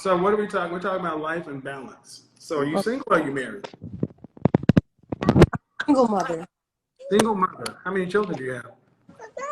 So what are we talking? We're talking about life and balance. So are you single or are you married? Single mother. Single mother. How many children do you have?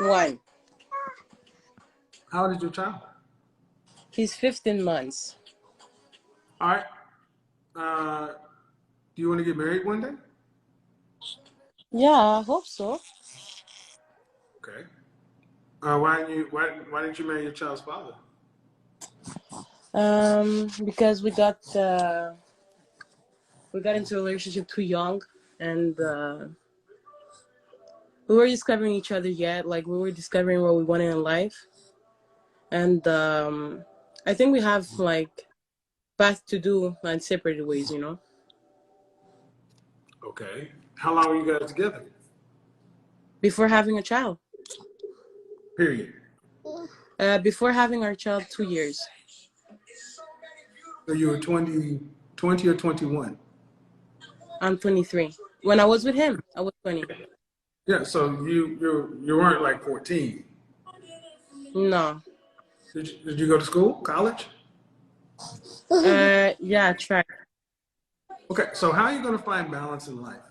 One. How old is your child? He's 15 months. All right. Uh, do you want to get married one day? Yeah, I hope so. Okay. Why didn't you marry your child's father? Because we got into a relationship too young, and we were discovering each other yet. Like we were discovering what we wanted in life, and I think we have like path to do and separate ways. Okay. How long were you guys together? Before having a child. Period. Before having our child, 2 years. So you were 20 or 21? I'm 23. When I was with him, I was 20. Yeah. So you weren't like 14. No. Did you go to school, college? Yeah, track. Okay. So how are you going to find balance in life?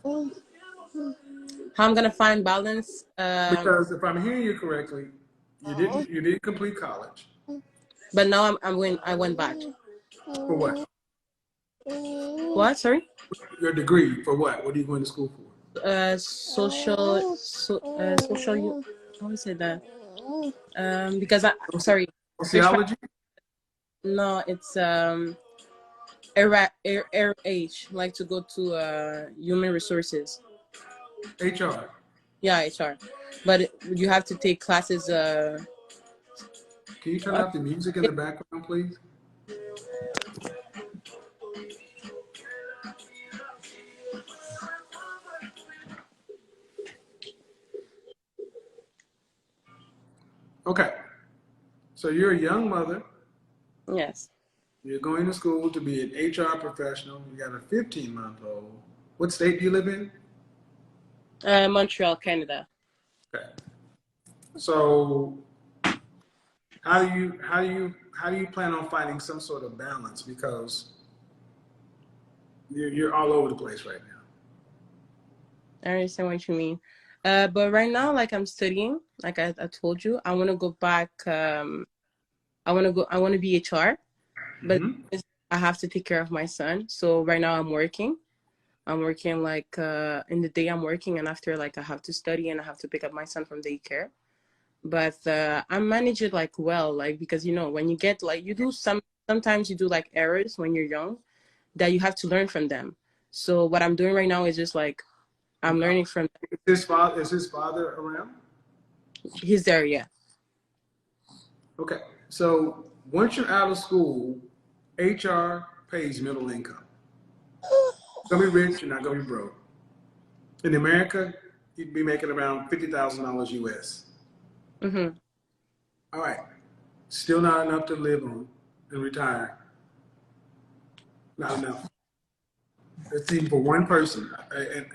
How I'm gonna find balance? Because if I'm hearing you correctly, you didn't complete college. But now I went back. For what? What? Sorry. Your degree for what? What are you going to school for? Social. How do you say that? Because sorry. Sociology? No, it's RH, like to go to human resources. HR. Yeah, HR. But you have to take classes. Can you turn What? off the music in the background, please? Okay. So you're a young mother. Yes. You're going to school to be an HR professional. You got a 15-month-old. What state do you live in? Montreal, Canada. Okay. So how do you plan on finding some sort of balance, because you're all over the place right now? I understand what you mean. But right now, like I'm studying, like I told you, I want to go back. I want to be HR, but I have to take care of my son. So right now I'm working. I'm working like in the day I'm working, and after like I have to study and I have to pick up my son from daycare. But I manage it like well, like because when you get like sometimes you do like errors when you're young that you have to learn from them. So what I'm doing right now is just like I'm learning from. Is his father around? He's there, yeah. Okay. So once you're out of school, HR pays middle income. You're gonna be rich, you're not gonna be broke. In America, you'd be making around $50,000 US. Mm-hmm. All right. Still not enough to live on and retire. Not enough. It's even for one person.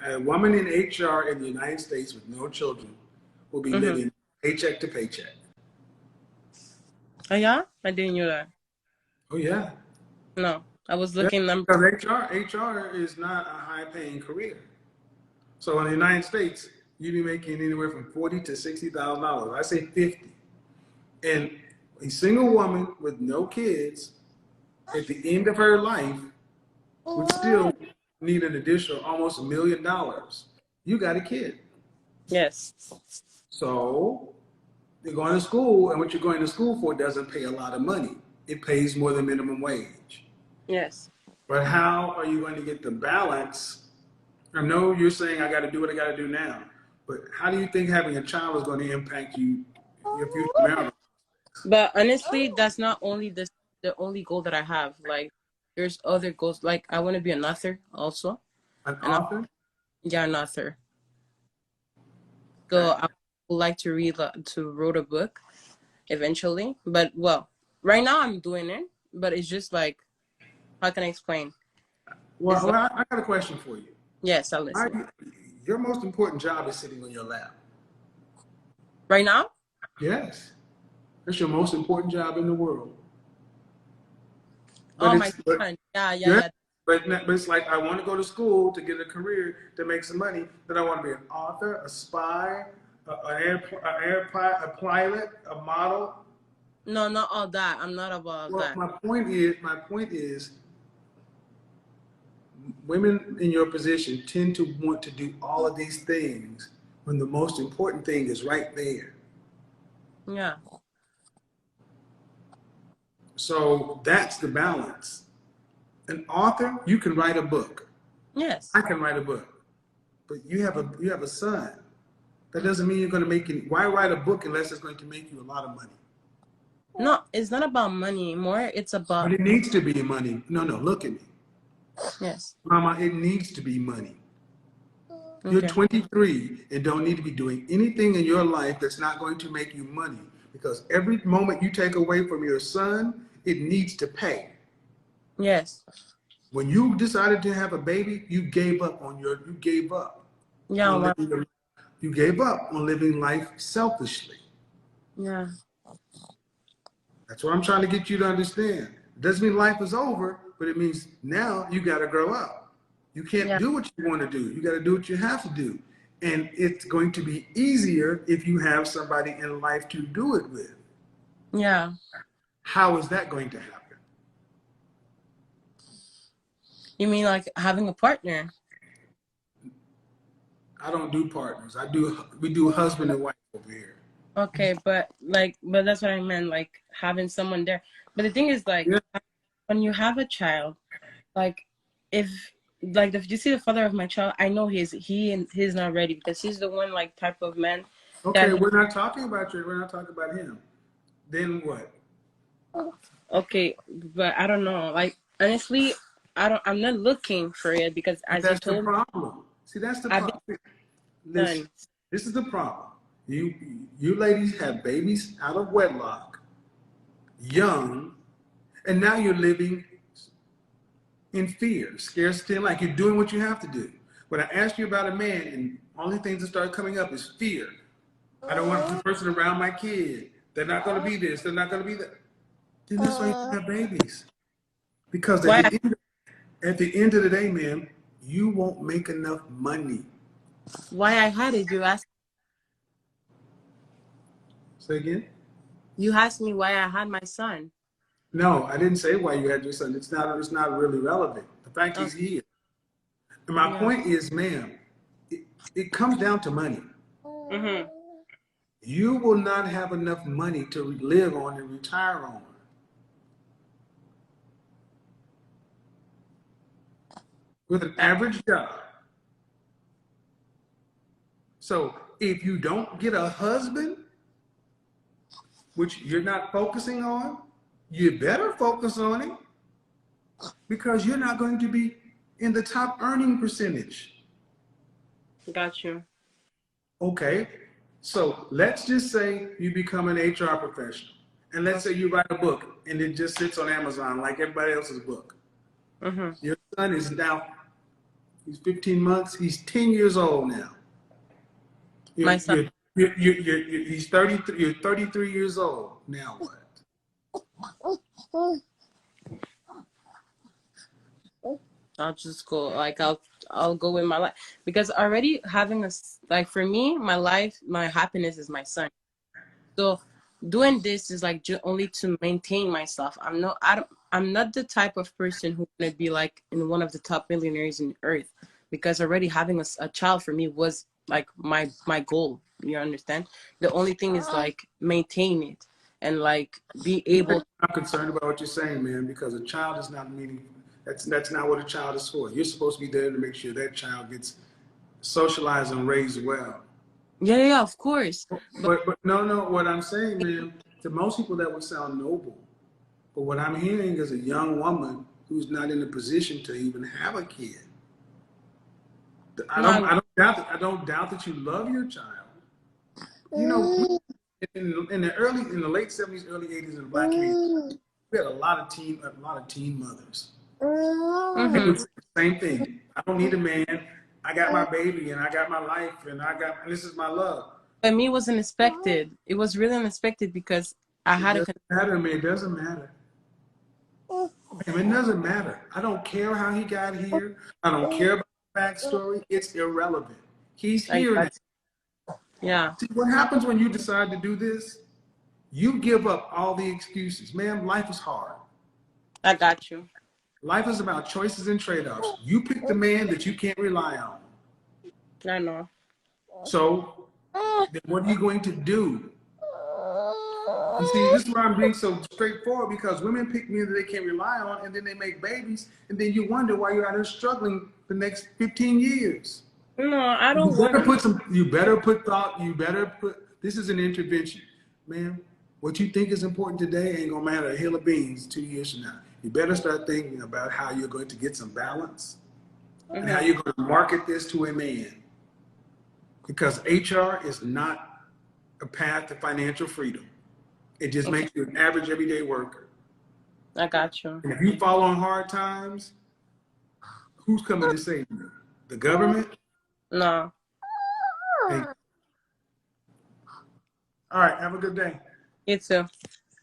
A woman in HR in the United States with no children will be living paycheck to paycheck. Oh yeah, I didn't know that. Oh yeah. No, I was Yeah. looking numbers. Because HR is not a high-paying career. So in the United States, you'd be making anywhere from $40,000 to $60,000. I say 50. And a single woman with no kids at the end of her life would still need an additional almost $1 million. You got a kid. Yes. So you're going to school, and what you're going to school for doesn't pay a lot of money. It pays more than minimum wage. Yes. But how are you going to get the balance? I know you're saying I got to do what I got to do now, but how do you think having a child is going to impact your future marriage? But honestly, that's not only the only goal that I have. Like, there's other goals. Like, I want to be an author also. An And author? yeah, an author. So Okay. I would like to write a book eventually. But well, right now I'm doing it. But it's just like, how can I explain? It's Well, like, I got a question for you. yes, I'll listen. Your most important job is sitting on your lap. Right now? Yes. That's your most important job in the world. But Oh, my it's but son. Yeah, yeah, yeah, yeah. but it's like I want to go to school to get a career to make some money. Then I want to be an author, a spy, a pilot, a model. No, not all that. I'm not about Well, that. my point is, women in your position tend to want to do all of these things when the most important thing is right there. Yeah. So that's the balance. An author, you can write a book. Yes. I can write a book, but you have a son. That doesn't mean you're going to make it. Why write a book unless it's going to make you a lot of money? No, it's not about money anymore. It's But about, it needs to be money. No, no, look at me. yes. Mama, it needs to be money. You're Okay. 23 and don't need to be doing anything in your life that's not going to make you money, because every moment you take away from your son, it needs to pay. Yes. When you decided to have a baby, you gave up on Yeah. Well, you gave up on living life selfishly. yeah. That's what I'm trying to get you to understand. It doesn't mean life is over, but it means now you got to grow up. You can't Yeah. do what you want to do. You got to do what you have to do. And it's going to be easier if you have somebody in life to do it with. Yeah. How is that going to happen? You mean like having a partner? I don't do partners. We do husband and wife over here. Okay, but that's what I meant, like having someone there. But the thing is, like, Yeah. when you have a child, like, if if you see the father of my child, I know he's not ready because he's the one like type of man Okay, that we're not talking about you. We're not talking about him. Then what? okay, but I don't know. Like honestly, I'm not looking for it because But as you that's the told me, problem. See, that's the I've been problem. Listen, done. this is the problem. You ladies have babies out of wedlock, young, and now you're living in fear, scarcity, and like you're doing what you have to do. When I ask you about a man, and only things that start coming up is fear. I don't want the person around my kid. They're not going to be this. They're not going to be that. Then that's why you have babies. Because Why? at the end of the day, man, you won't make enough money. Why I had it? Say again? You asked me why I had my son. No, I didn't say why you had your son. It's not really relevant. The fact Oh, he's here. And my yeah. point is, ma'am, it comes down to money. Mhm. You will not have enough money to live on and retire on with an average job. So if you don't get a husband, which you're not focusing on, you better focus on it, because you're not going to be in the top earning percentage. Got you. Okay, so let's just say you become an HR professional, and let's say you write a book and it just sits on Amazon like everybody else's book. Mhm. Your son is now, he's 15 months, he's 10 years old now. My You're, son. you're, he's 33, you're 33 years old. Now what? I'll just go like I'll go with my life because already having like for me my life my happiness is my son. So doing this is like only to maintain myself. I'm not the type of person who's gonna be like in one of the top millionaires in earth because already having a child for me was like my goal. You understand? The only thing is like maintain it and like be able. I'm concerned about what you're saying, man, because a child is not meaning. That's not what a child is for. You're supposed to be there to make sure that child gets socialized and raised well. Yeah, of course. But But no, no. What I'm saying, man, to most people that would sound noble. But what I'm hearing is a young woman who's not in a position to even have a kid. I don't. no, I don't doubt that. I don't doubt that you love your child. You know, in the late '70s, early '80s, in the Black community, we had a lot of teen mothers. They mm-hmm. would say the same thing. I don't need a man. I got my baby and I got my life and this is my love. But me, it was unexpected. It was really unexpected because I It had a doesn't matter, man. It doesn't matter. And it doesn't matter. I don't care how he got here. I don't care about the backstory. It's irrelevant. He's I here now. got yeah. See, what happens when you decide to do this? You give up all the excuses. Man, life is hard. I got you. Life is about choices and trade-offs. You pick the man that you can't rely on. I know. So then what are you going to do? And see, this is why I'm being so straightforward, because women pick men that they can't rely on, and then they make babies, and then you wonder why you're out there struggling the next 15 years. No, I You don't better want. put some, you better put thought, you better put, this is an intervention. Man, what you think is important today ain't gonna matter a hill of beans 2 years from now. You better start thinking about how you're going to get some balance and how you're going to market this to a man. Because HR is not a path to financial freedom. It just makes you an average everyday worker. I got you. And if you fall on hard times, who's coming to save you? The government? No. Hey. All right, have a good day. You too.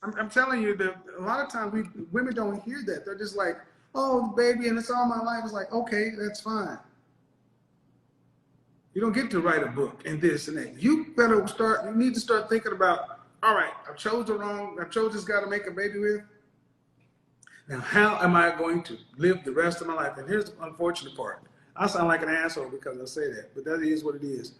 I'm telling you that a lot of times women don't hear that. They're just like, oh, baby, and it's all my life. It's like, okay, that's fine. You don't get to write a book and this and that. You need to start thinking about, all right, I chose this guy to make a baby with. Now, how am I going to live the rest of my life? And here's the unfortunate part. I sound like an asshole because I say that, but that is what it is.